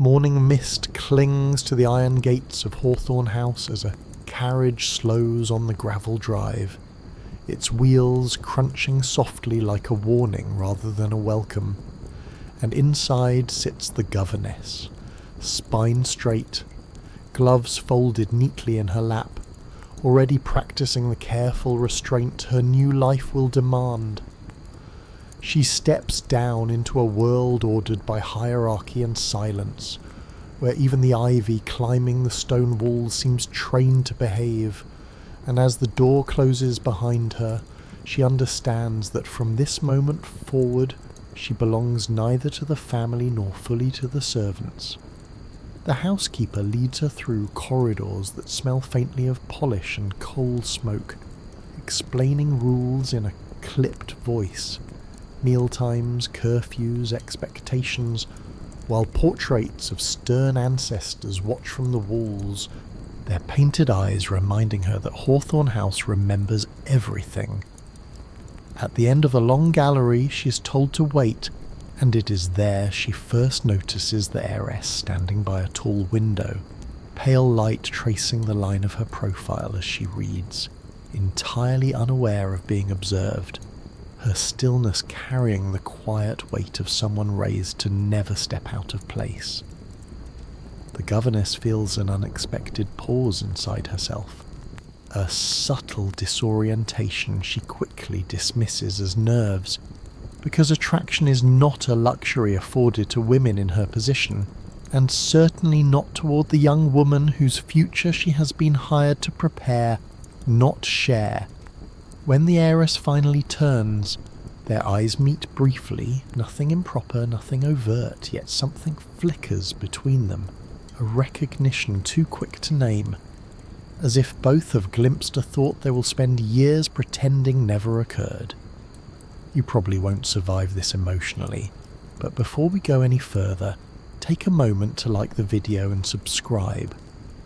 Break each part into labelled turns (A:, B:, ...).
A: Morning mist clings to the iron gates of Hawthorne House as a carriage slows on the gravel drive, its wheels crunching softly like a warning rather than a welcome, and inside sits the governess, spine straight, gloves folded neatly in her lap, already practicing the careful restraint her new life will demand. She steps down into a world ordered by hierarchy and silence, where even the ivy climbing the stone walls seems trained to behave, and as the door closes behind her, she understands that from this moment forward she belongs neither to the family nor fully to the servants. The housekeeper leads her through corridors that smell faintly of polish and coal smoke, explaining rules in a clipped voice, mealtimes, curfews, expectations, while portraits of stern ancestors watch from the walls, their painted eyes reminding her that Hawthorne House remembers everything. At the end of a long gallery, she is told to wait, and it is there she first notices the heiress standing by a tall window, pale light tracing the line of her profile as she reads, entirely unaware of being observed, her stillness carrying the quiet weight of someone raised to never step out of place. The governess feels an unexpected pause inside herself, a subtle disorientation she quickly dismisses as nerves, because attraction is not a luxury afforded to women in her position, and certainly not toward the young woman whose future she has been hired to prepare, not share. When the heiress finally turns, their eyes meet briefly, nothing improper, nothing overt, yet something flickers between them, a recognition too quick to name, as if both have glimpsed a thought they will spend years pretending never occurred. You probably won't survive this emotionally, but before we go any further, take a moment to like the video and subscribe,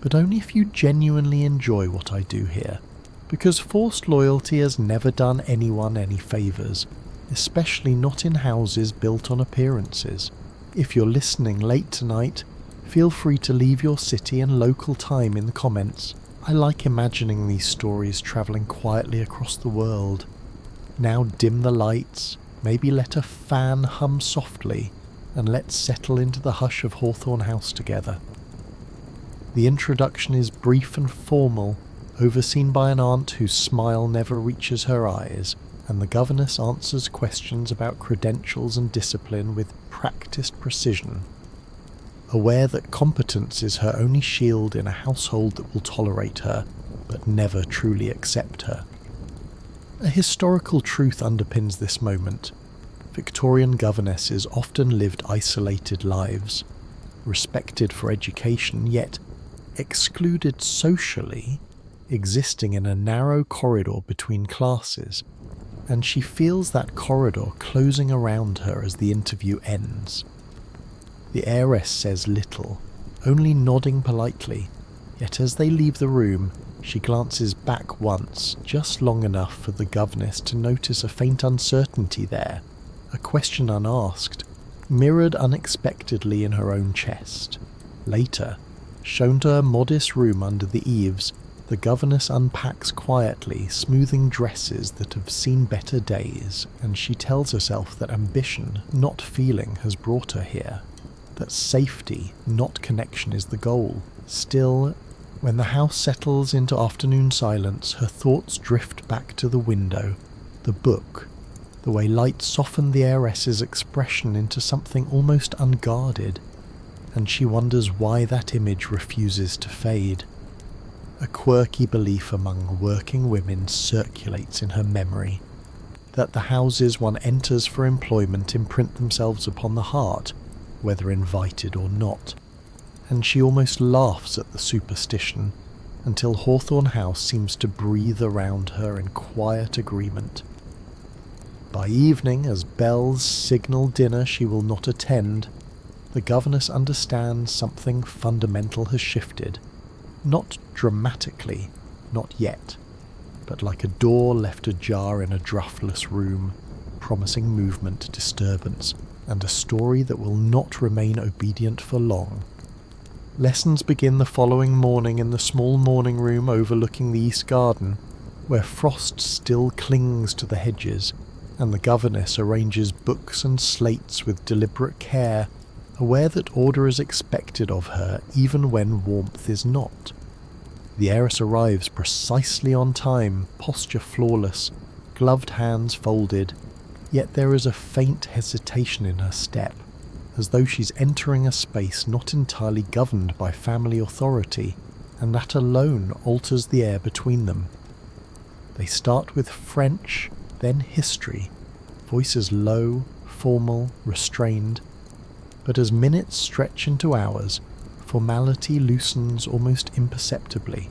A: but only if you genuinely enjoy what I do here, because forced loyalty has never done anyone any favours, especially not in houses built on appearances. If you're listening late tonight, feel free to leave your city and local time in the comments. I like imagining these stories travelling quietly across the world. Now dim the lights, maybe let a fan hum softly, and let's settle into the hush of Hawthorne House together. The introduction is brief and formal, overseen by an aunt whose smile never reaches her eyes, and the governess answers questions about credentials and discipline with practiced precision, aware that competence is her only shield in a household that will tolerate her, but never truly accept her. A historical truth underpins this moment. Victorian governesses often lived isolated lives, respected for education, yet excluded socially, existing in a narrow corridor between classes, and she feels that corridor closing around her as the interview ends. The heiress says little, only nodding politely, yet as they leave the room, she glances back once, just long enough for the governess to notice a faint uncertainty there, a question unasked, mirrored unexpectedly in her own chest. Later, shown to her modest room under the eaves, the governess unpacks quietly, smoothing dresses that have seen better days, and she tells herself that ambition, not feeling, has brought her here, that safety, not connection, is the goal. Still, when the house settles into afternoon silence, her thoughts drift back to the window, the book, the way light softened the heiress's expression into something almost unguarded, and she wonders why that image refuses to fade. A quirky belief among working women circulates in her memory, that the houses one enters for employment imprint themselves upon the heart, whether invited or not, and she almost laughs at the superstition, until Hawthorne House seems to breathe around her in quiet agreement. By evening, as bells signal dinner she will not attend, the governess understands something fundamental has shifted. Not dramatically, not yet, but like a door left ajar in a draughtless room, promising movement, disturbance, and a story that will not remain obedient for long. Lessons begin the following morning in the small morning room overlooking the east garden, where frost still clings to the hedges, and the governess arranges books and slates with deliberate care, aware that order is expected of her even when warmth is not. The heiress arrives precisely on time, posture flawless, gloved hands folded, yet there is a faint hesitation in her step, as though she's entering a space not entirely governed by family authority, and that alone alters the air between them. They start with French, then history, voices low, formal, restrained, but as minutes stretch into hours, formality loosens almost imperceptibly,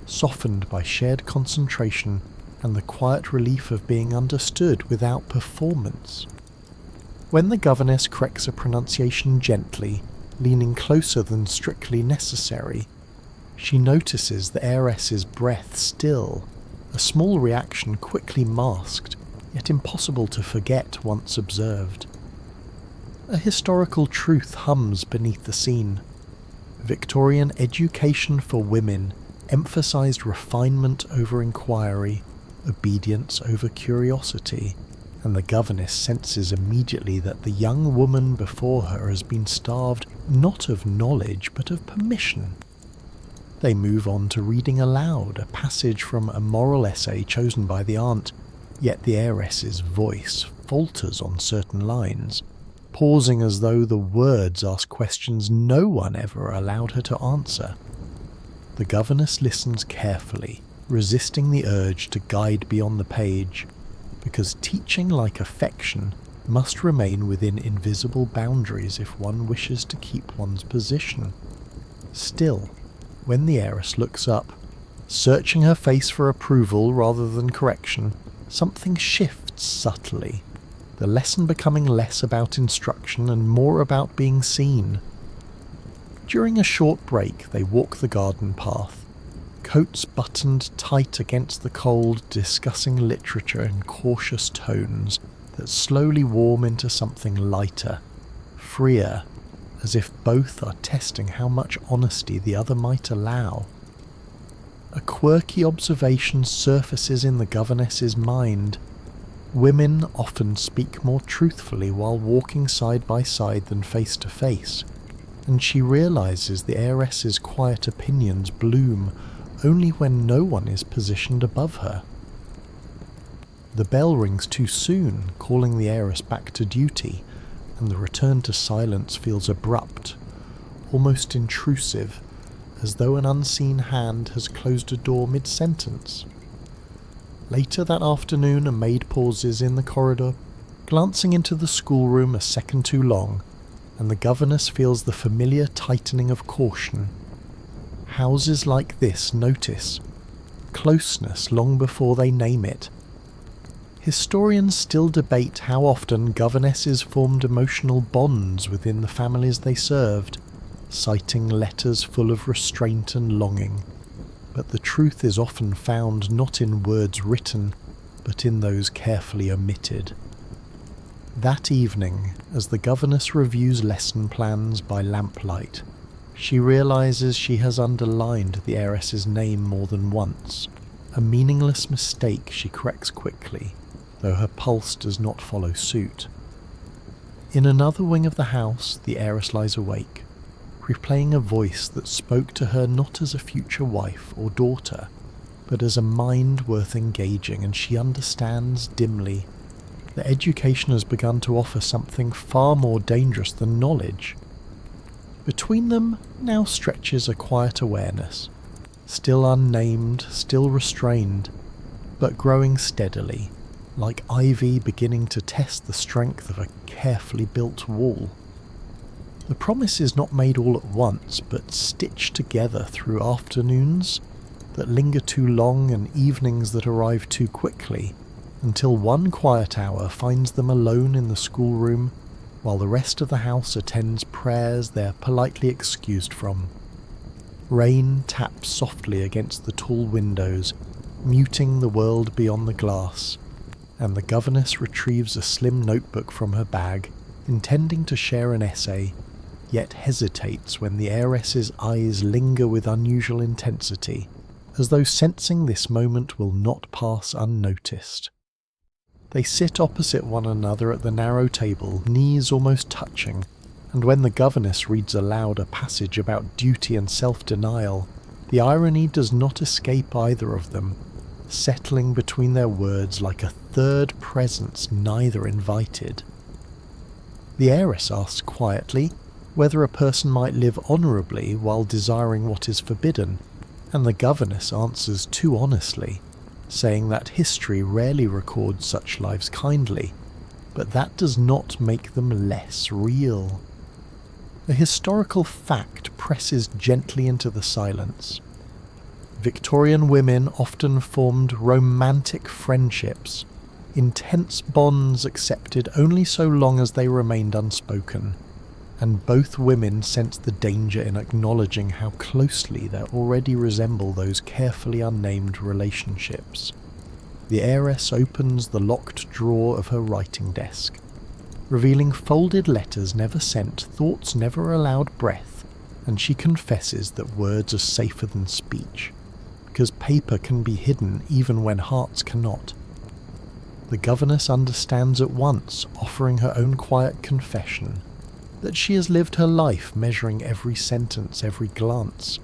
A: softened by shared concentration and the quiet relief of being understood without performance. When the governess corrects a pronunciation gently, leaning closer than strictly necessary, she notices the heiress's breath still, a small reaction quickly masked, yet impossible to forget once observed. A historical truth hums beneath the scene. Victorian education for women emphasized refinement over inquiry, obedience over curiosity, and the governess senses immediately that the young woman before her has been starved not of knowledge but of permission. They move on to reading aloud a passage from a moral essay chosen by the aunt, yet the heiress's voice falters on certain lines, pausing as though the words ask questions no one ever allowed her to answer. The governess listens carefully, resisting the urge to guide beyond the page, because teaching like affection must remain within invisible boundaries if one wishes to keep one's position. Still, when the heiress looks up, searching her face for approval rather than correction, something shifts subtly, the lesson becoming less about instruction and more about being seen. During a short break, they walk the garden path, coats buttoned tight against the cold, discussing literature in cautious tones that slowly warm into something lighter, freer, as if both are testing how much honesty the other might allow. A quirky observation surfaces in the governess's mind. Women often speak more truthfully while walking side by side than face to face, and she realizes the heiress's quiet opinions bloom only when no one is positioned above her. The bell rings too soon, calling the heiress back to duty, and the return to silence feels abrupt, almost intrusive, as though an unseen hand has closed a door mid-sentence. Later that afternoon, a maid pauses in the corridor, glancing into the schoolroom a second too long, and the governess feels the familiar tightening of caution. Houses like this notice closeness long before they name it. Historians still debate how often governesses formed emotional bonds within the families they served, citing letters full of restraint and longing, but the truth is often found not in words written, but in those carefully omitted. That evening, as the governess reviews lesson plans by lamplight, she realizes she has underlined the heiress's name more than once, a meaningless mistake she corrects quickly, though her pulse does not follow suit. In another wing of the house, the heiress lies awake, replaying a voice that spoke to her not as a future wife or daughter, but as a mind worth engaging, and she understands dimly that education has begun to offer something far more dangerous than knowledge. Between them now stretches a quiet awareness, still unnamed, still restrained, but growing steadily, like ivy beginning to test the strength of a carefully built wall. The promise is not made all at once, but stitched together through afternoons that linger too long and evenings that arrive too quickly, until one quiet hour finds them alone in the schoolroom, while the rest of the house attends prayers they are politely excused from. Rain taps softly against the tall windows, muting the world beyond the glass, and the governess retrieves a slim notebook from her bag, intending to share an essay, yet hesitates when the heiress's eyes linger with unusual intensity, as though sensing this moment will not pass unnoticed. They sit opposite one another at the narrow table, knees almost touching, and when the governess reads aloud a passage about duty and self-denial, the irony does not escape either of them, settling between their words like a third presence neither invited. The heiress asks quietly whether a person might live honourably while desiring what is forbidden, and the governess answers too honestly, saying that history rarely records such lives kindly, but that does not make them less real. A historical fact presses gently into the silence. Victorian women often formed romantic friendships, intense bonds accepted only so long as they remained unspoken, and both women sense the danger in acknowledging how closely they already resemble those carefully unnamed relationships. The heiress opens the locked drawer of her writing desk, revealing folded letters never sent, thoughts never allowed breath, and she confesses that words are safer than speech, because paper can be hidden even when hearts cannot. The governess understands at once, offering her own quiet confession, that she has lived her life measuring every sentence, every glance,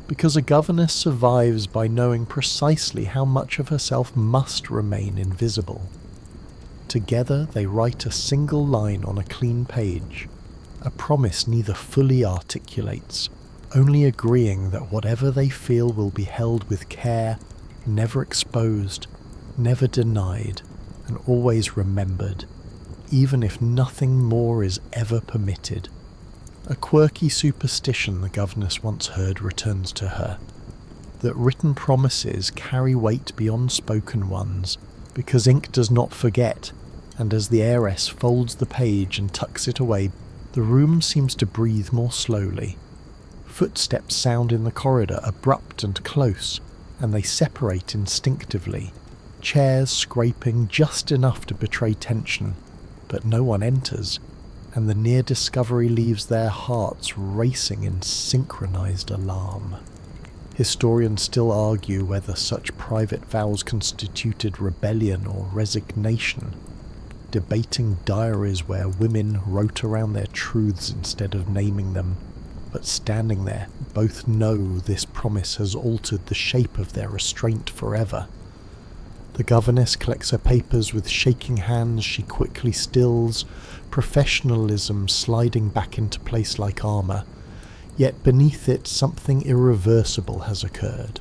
A: because a governess survives by knowing precisely how much of herself must remain invisible. Together they write a single line on a clean page, a promise neither fully articulates, only agreeing that whatever they feel will be held with care, never exposed, never denied, and always remembered, even if nothing more is ever permitted. A quirky superstition the governess once heard returns to her, that written promises carry weight beyond spoken ones, because ink does not forget, and as the heiress folds the page and tucks it away, the room seems to breathe more slowly. Footsteps sound in the corridor, abrupt and close, and they separate instinctively, chairs scraping just enough to betray tension, but no one enters, and the near discovery leaves their hearts racing in synchronized alarm. Historians still argue whether such private vows constituted rebellion or resignation, debating diaries where women wrote around their truths instead of naming them, but standing there, both know this promise has altered the shape of their restraint forever. The governess collects her papers with shaking hands. She quickly stills, professionalism sliding back into place like armour, yet beneath it something irreversible has occurred.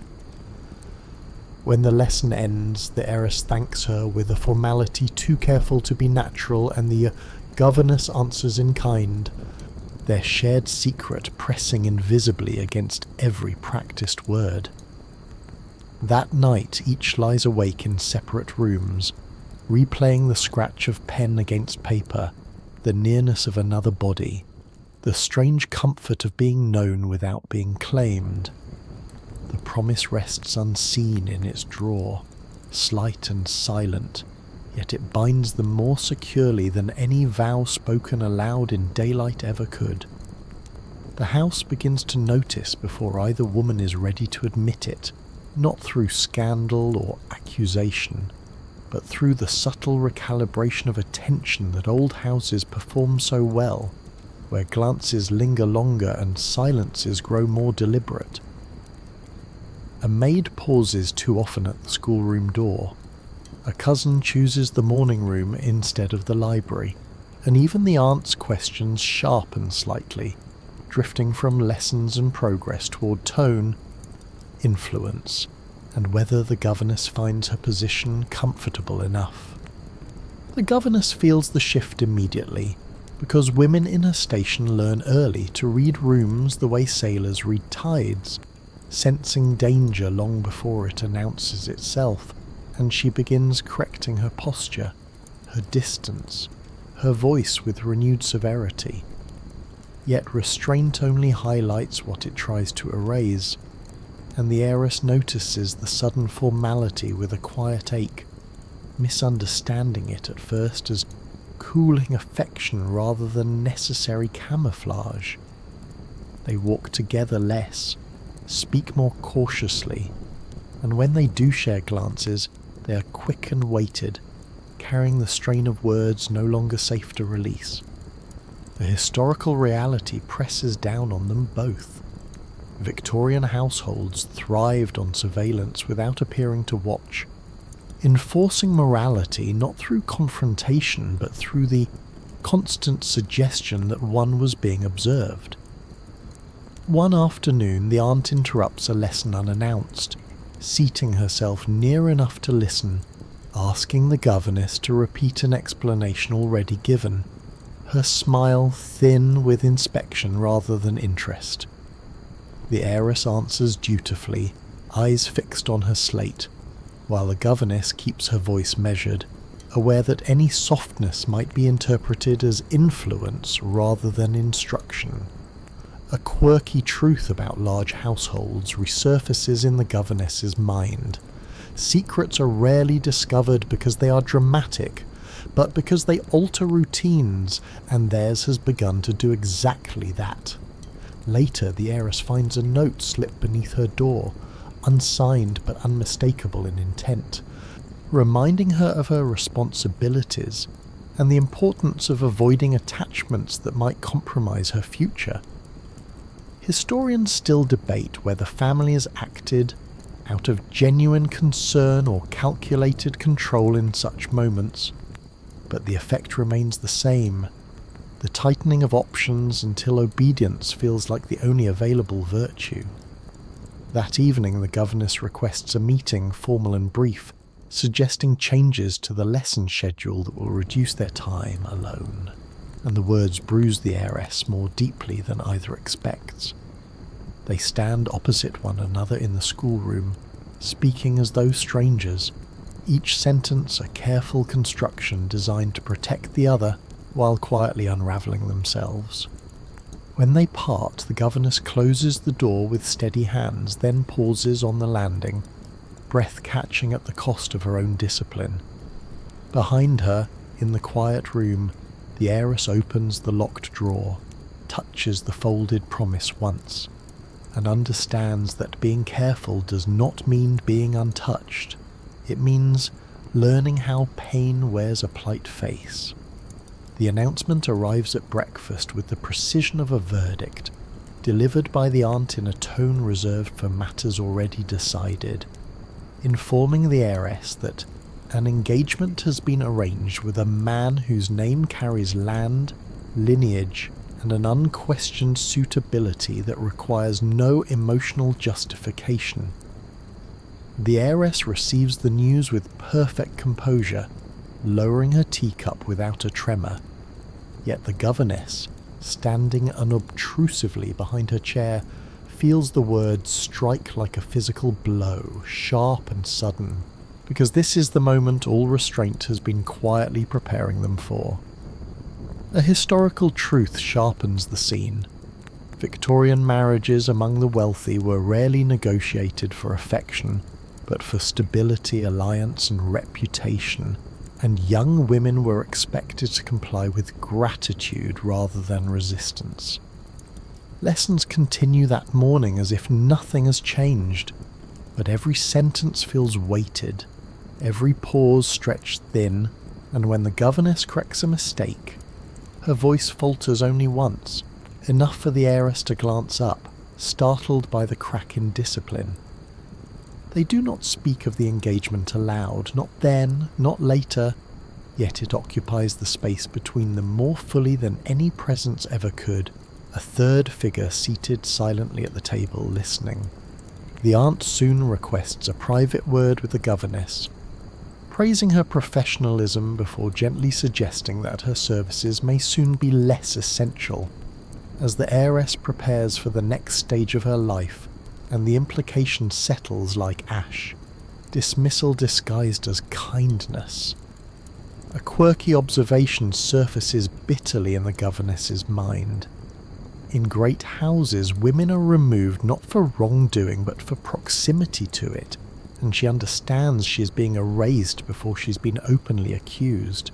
A: When the lesson ends, the heiress thanks her with a formality too careful to be natural, and the governess answers in kind, their shared secret pressing invisibly against every practiced word. That night each lies awake in separate rooms, replaying the scratch of pen against paper, the nearness of another body, the strange comfort of being known without being claimed. The promise rests unseen in its drawer, slight and silent, yet it binds them more securely than any vow spoken aloud in daylight ever could. The house begins to notice before either woman is ready to admit it, not through scandal or accusation, but through the subtle recalibration of attention that old houses perform so well, where glances linger longer and silences grow more deliberate. A maid pauses too often at the schoolroom door. A cousin chooses the morning room instead of the library, and even the aunt's questions sharpen slightly, drifting from lessons and progress toward tone, influence, and whether the governess finds her position comfortable enough. The governess feels the shift immediately, because women in her station learn early to read rooms the way sailors read tides, sensing danger long before it announces itself, and she begins correcting her posture, her distance, her voice with renewed severity. Yet restraint only highlights what it tries to erase, and the heiress notices the sudden formality with a quiet ache, misunderstanding it at first as cooling affection rather than necessary camouflage. They walk together less, speak more cautiously, and when they do share glances, they are quick and weighted, carrying the strain of words no longer safe to release. The historical reality presses down on them both. Victorian households thrived on surveillance without appearing to watch, enforcing morality not through confrontation but through the constant suggestion that one was being observed. One afternoon, the aunt interrupts a lesson unannounced, seating herself near enough to listen, asking the governess to repeat an explanation already given, her smile thin with inspection rather than interest. The heiress answers dutifully, eyes fixed on her slate, while the governess keeps her voice measured, aware that any softness might be interpreted as influence rather than instruction. A quirky truth about large households resurfaces in the governess's mind. Secrets are rarely discovered because they are dramatic, but because they alter routines, and theirs has begun to do exactly that. Later, the heiress finds a note slipped beneath her door, unsigned but unmistakable in intent, reminding her of her responsibilities and the importance of avoiding attachments that might compromise her future. Historians still debate whether families acted out of genuine concern or calculated control in such moments, but the effect remains the same, the tightening of options until obedience feels like the only available virtue. That evening the governess requests a meeting, formal and brief, suggesting changes to the lesson schedule that will reduce their time alone, and the words bruise the heiress more deeply than either expects. They stand opposite one another in the schoolroom, speaking as though strangers, each sentence a careful construction designed to protect the other while quietly unravelling themselves. When they part, the governess closes the door with steady hands, then pauses on the landing, breath catching at the cost of her own discipline. Behind her, in the quiet room, the heiress opens the locked drawer, touches the folded promise once, and understands that being careful does not mean being untouched. It means learning how pain wears a polite face. The announcement arrives at breakfast with the precision of a verdict, delivered by the aunt in a tone reserved for matters already decided, informing the heiress that an engagement has been arranged with a man whose name carries land, lineage, and an unquestioned suitability that requires no emotional justification. The heiress receives the news with perfect composure, lowering her teacup without a tremor, yet the governess, standing unobtrusively behind her chair, feels the words strike like a physical blow, sharp and sudden, because this is the moment all restraint has been quietly preparing them for. A historical truth sharpens the scene. Victorian marriages among the wealthy were rarely negotiated for affection, but for stability, alliance, and reputation, and young women were expected to comply with gratitude rather than resistance. Lessons continue that morning as if nothing has changed, but every sentence feels weighted, every pause stretched thin, and when the governess corrects a mistake, her voice falters only once, enough for the heiress to glance up, startled by the crack in discipline. They do not speak of the engagement aloud, not then, not later, yet it occupies the space between them more fully than any presence ever could, a third figure seated silently at the table, listening. The aunt soon requests a private word with the governess, praising her professionalism before gently suggesting that her services may soon be less essential, as the heiress prepares for the next stage of her life, and the implication settles like ash, dismissal disguised as kindness. A quirky observation surfaces bitterly in the governess's mind. In great houses, women are removed not for wrongdoing but for proximity to it, and she understands she is being erased before she's been openly accused.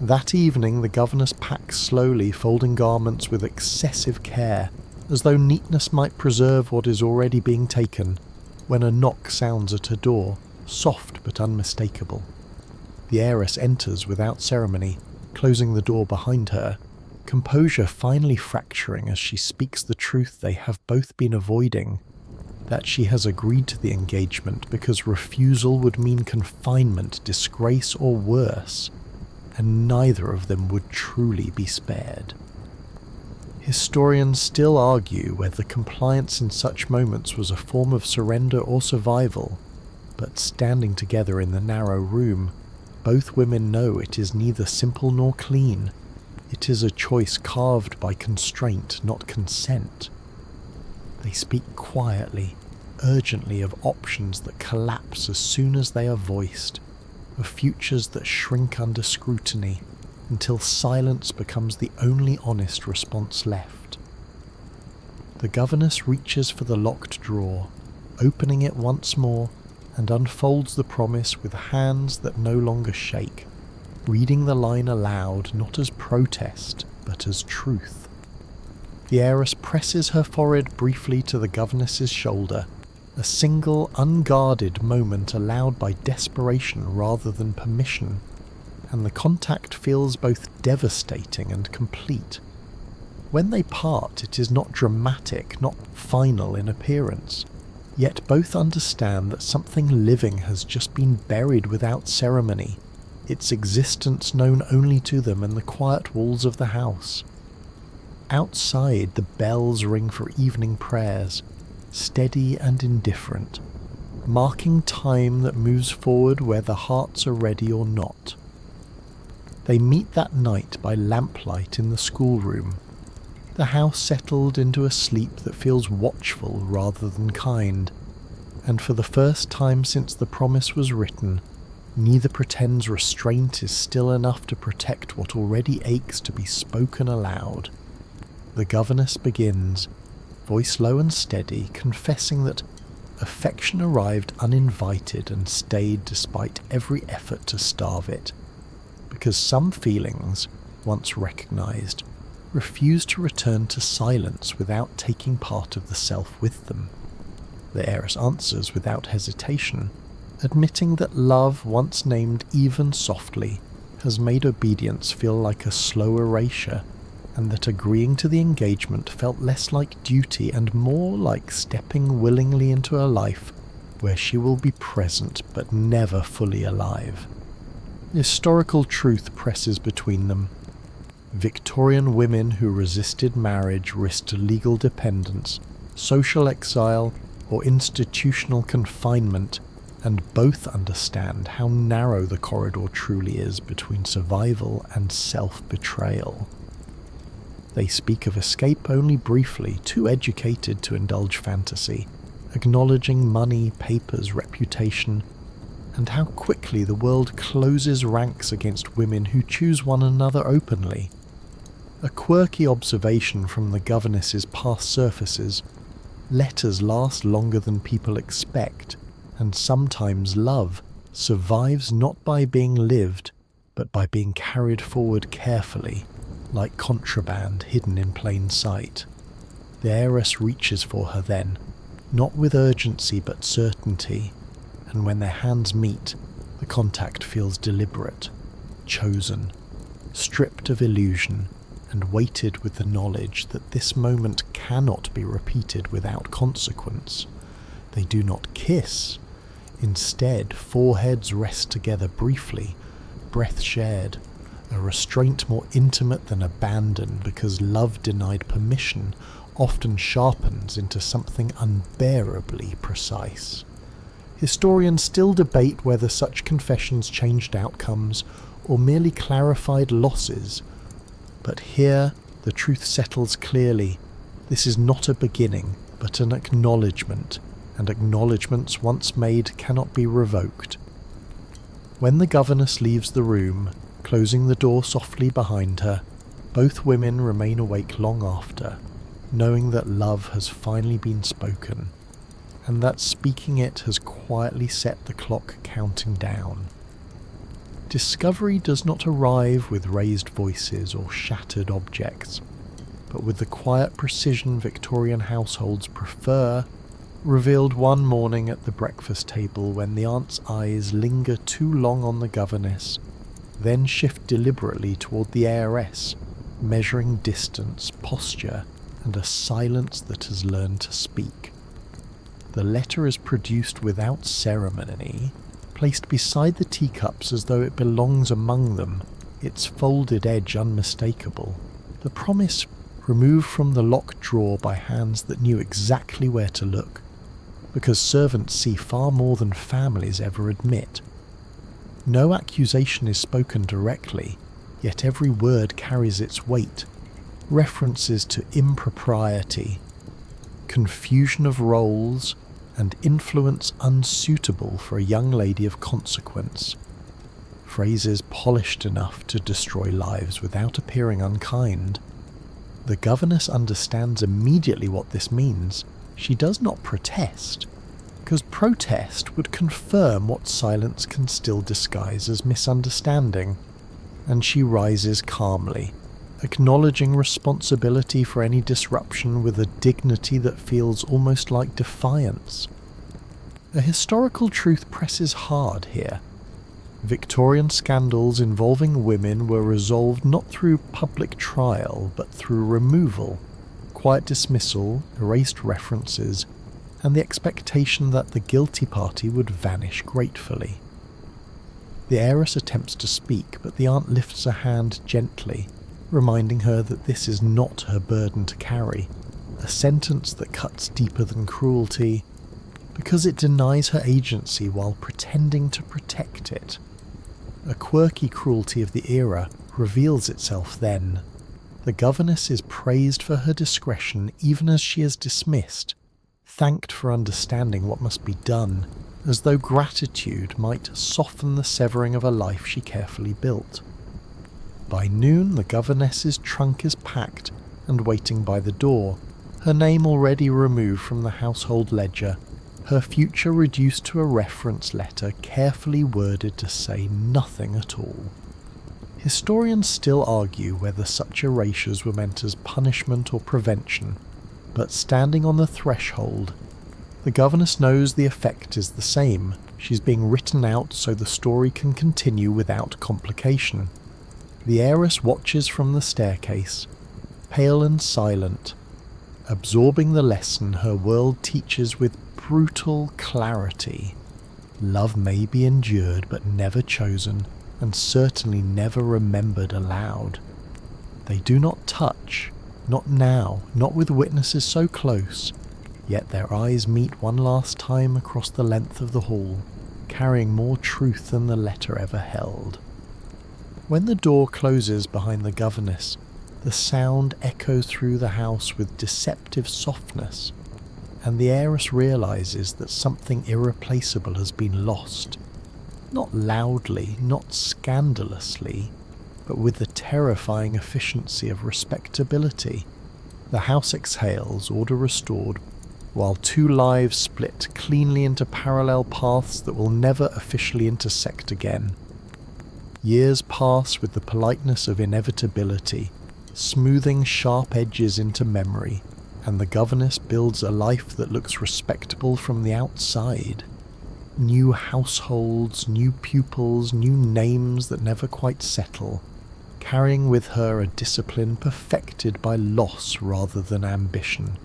A: That evening the governess packs slowly, folding garments with excessive care, as though neatness might preserve what is already being taken, when a knock sounds at her door, soft but unmistakable. The heiress enters without ceremony, closing the door behind her, composure finally fracturing as she speaks the truth they have both been avoiding, that she has agreed to the engagement because refusal would mean confinement, disgrace, or worse, and neither of them would truly be spared. Historians still argue whether compliance in such moments was a form of surrender or survival, but standing together in the narrow room, both women know it is neither simple nor clean. It is a choice carved by constraint, not consent. They speak quietly, urgently of options that collapse as soon as they are voiced, of futures that shrink under scrutiny, until silence becomes the only honest response left. The governess reaches for the locked drawer, opening it once more, and unfolds the promise with hands that no longer shake, reading the line aloud not as protest, but as truth. The heiress presses her forehead briefly to the governess's shoulder, a single unguarded moment allowed by desperation rather than permission, and the contact feels both devastating and complete. When they part, it is not dramatic, not final in appearance, yet both understand that something living has just been buried without ceremony, its existence known only to them and the quiet walls of the house. Outside, the bells ring for evening prayers, steady and indifferent, marking time that moves forward whether hearts are ready or not. They meet that night by lamplight in the schoolroom, the house settled into a sleep that feels watchful rather than kind, and for the first time since the promise was written, neither pretends restraint is still enough to protect what already aches to be spoken aloud. The governess begins, voice low and steady, confessing that affection arrived uninvited and stayed despite every effort to starve it, because some feelings, once recognized, refuse to return to silence without taking part of the self with them. The heiress answers without hesitation, admitting that love, once named even softly, has made obedience feel like a slow erasure, and that agreeing to the engagement felt less like duty and more like stepping willingly into a life where she will be present but never fully alive. Historical truth presses between them. Victorian women who resisted marriage risked legal dependence, social exile, or institutional confinement, and both understand how narrow the corridor truly is between survival and self-betrayal. They speak of escape only briefly, too educated to indulge fantasy, acknowledging money, papers, reputation, and how quickly the world closes ranks against women who choose one another openly. A quirky observation from the governess's past surfaces: letters last longer than people expect, and sometimes love survives not by being lived, but by being carried forward carefully, like contraband hidden in plain sight. The heiress reaches for her then, not with urgency but certainty, and when their hands meet, the contact feels deliberate, chosen, stripped of illusion, and weighted with the knowledge that this moment cannot be repeated without consequence. They do not kiss. Instead, foreheads rest together briefly, breath shared, a restraint more intimate than abandon because love denied permission often sharpens into something unbearably precise. Historians still debate whether such confessions changed outcomes or merely clarified losses, but here the truth settles clearly. This is not a beginning, but an acknowledgement, and acknowledgements once made cannot be revoked. When the governess leaves the room, closing the door softly behind her, both women remain awake long after, knowing that love has finally been spoken, and that speaking it has quietly set the clock counting down. Discovery does not arrive with raised voices or shattered objects, but with the quiet precision Victorian households prefer, revealed one morning at the breakfast table when the aunt's eyes linger too long on the governess, then shift deliberately toward the heiress, measuring distance, posture, and a silence that has learned to speak. The letter is produced without ceremony, placed beside the teacups as though it belongs among them, its folded edge unmistakable, the promise removed from the locked drawer by hands that knew exactly where to look, because servants see far more than families ever admit. No accusation is spoken directly, yet every word carries its weight. References to impropriety, confusion of roles, and influence unsuitable for a young lady of consequence. Phrases polished enough to destroy lives without appearing unkind. The governess understands immediately what this means. She does not protest, because protest would confirm what silence can still disguise as misunderstanding, and she rises calmly, acknowledging responsibility for any disruption with a dignity that feels almost like defiance. A historical truth presses hard here. Victorian scandals involving women were resolved not through public trial, but through removal, quiet dismissal, erased references, and the expectation that the guilty party would vanish gratefully. The heiress attempts to speak, but the aunt lifts a hand gently, reminding her that this is not her burden to carry, a sentence that cuts deeper than cruelty, because it denies her agency while pretending to protect it. A quirky cruelty of the era reveals itself then. The governess is praised for her discretion even as she is dismissed, thanked for understanding what must be done, as though gratitude might soften the severing of a life she carefully built. By noon, the governess's trunk is packed and waiting by the door, her name already removed from the household ledger, her future reduced to a reference letter carefully worded to say nothing at all. Historians still argue whether such erasures were meant as punishment or prevention, but standing on the threshold, the governess knows the effect is the same. She's being written out so the story can continue without complication. The heiress watches from the staircase, pale and silent, absorbing the lesson her world teaches with brutal clarity. Love may be endured but never chosen, and certainly never remembered aloud. They do not touch, not now, not with witnesses so close, yet their eyes meet one last time across the length of the hall, carrying more truth than the letter ever held. When the door closes behind the governess, the sound echoes through the house with deceptive softness, and the heiress realizes that something irreplaceable has been lost. Not loudly, not scandalously, but with the terrifying efficiency of respectability. The house exhales, order restored, while two lives split cleanly into parallel paths that will never officially intersect again. Years pass with the politeness of inevitability, smoothing sharp edges into memory, and the governess builds a life that looks respectable from the outside. New households, new pupils, new names that never quite settle, carrying with her a discipline perfected by loss rather than ambition.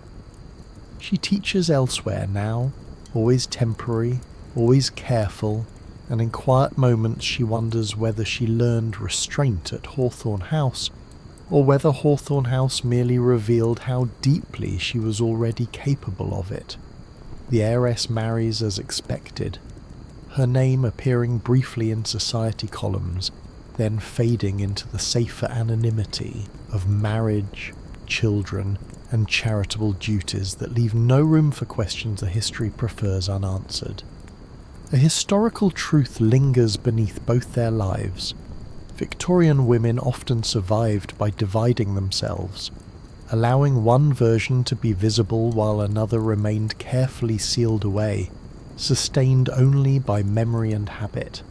A: She teaches elsewhere now, always temporary, always careful, and in quiet moments she wonders whether she learned restraint at Hawthorne House, or whether Hawthorne House merely revealed how deeply she was already capable of it. The heiress marries as expected, her name appearing briefly in society columns, then fading into the safer anonymity of marriage, children, and charitable duties that leave no room for questions the history prefers unanswered. A historical truth lingers beneath both their lives. Victorian women often survived by dividing themselves, allowing one version to be visible while another remained carefully sealed away, sustained only by memory and habit.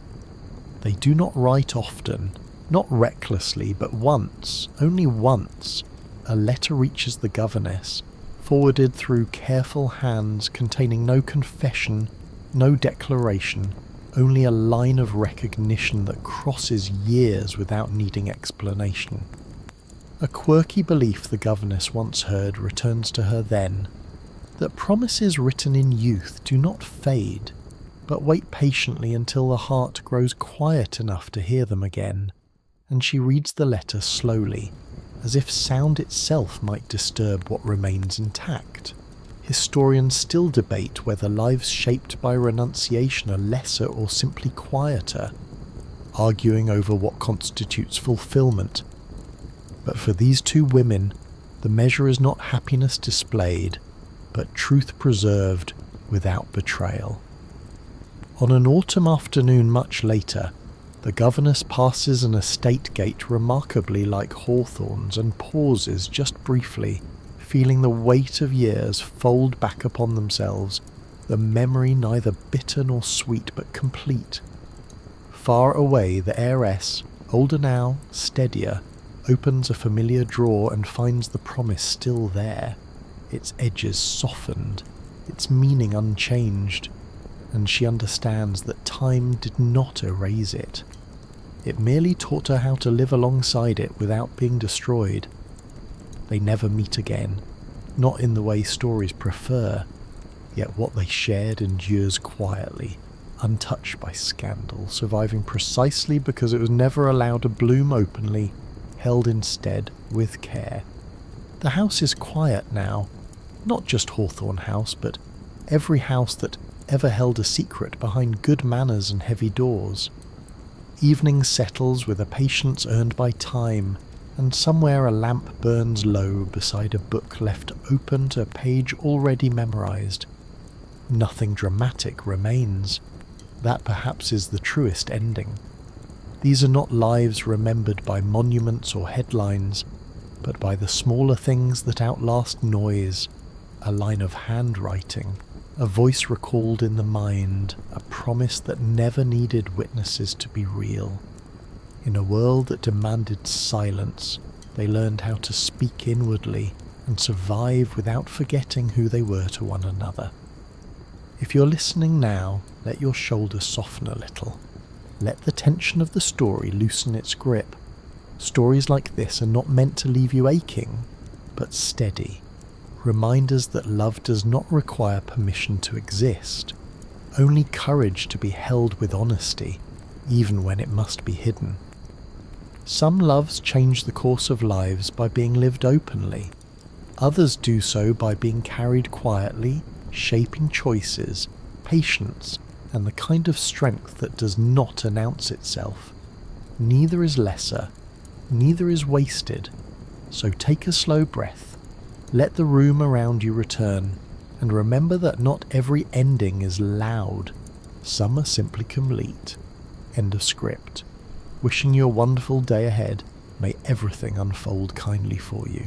A: They do not write often, not recklessly, but once, only once, a letter reaches the governess, forwarded through careful hands containing no confession, no declaration, only a line of recognition that crosses years without needing explanation. A quirky belief the governess once heard returns to her then, that promises written in youth do not fade, but wait patiently until the heart grows quiet enough to hear them again, and she reads the letter slowly, as if sound itself might disturb what remains intact. Historians still debate whether lives shaped by renunciation are lesser or simply quieter, arguing over what constitutes fulfillment. But for these two women, the measure is not happiness displayed, but truth preserved without betrayal. On an autumn afternoon much later, the governess passes an estate gate remarkably like hawthorns and pauses just briefly, feeling the weight of years fold back upon themselves, the memory neither bitter nor sweet but complete. Far away the heiress, older now, steadier, opens a familiar drawer and finds the promise still there, its edges softened, its meaning unchanged, and she understands that time did not erase it. It merely taught her how to live alongside it without being destroyed. They never meet again, not in the way stories prefer, yet what they shared endures quietly, untouched by scandal, surviving precisely because it was never allowed to bloom openly, held instead with care. The house is quiet now, not just Hawthorne House, but every house that ever held a secret behind good manners and heavy doors. Evening settles with a patience earned by time, and somewhere a lamp burns low beside a book left open to a page already memorized. Nothing dramatic remains. That perhaps is the truest ending. These are not lives remembered by monuments or headlines, but by the smaller things that outlast noise, a line of handwriting, a voice recalled in the mind, a promise that never needed witnesses to be real. In a world that demanded silence, they learned how to speak inwardly and survive without forgetting who they were to one another. If you're listening now, let your shoulders soften a little. Let the tension of the story loosen its grip. Stories like this are not meant to leave you aching, but steady. Reminders that love does not require permission to exist, only courage to be held with honesty, even when it must be hidden. Some loves change the course of lives by being lived openly. Others do so by being carried quietly, shaping choices, patience, and the kind of strength that does not announce itself. Neither is lesser, neither is wasted, so take a slow breath, let the room around you return, and remember that not every ending is loud. Some are simply complete. End of script. Wishing you a wonderful day ahead. May everything unfold kindly for you.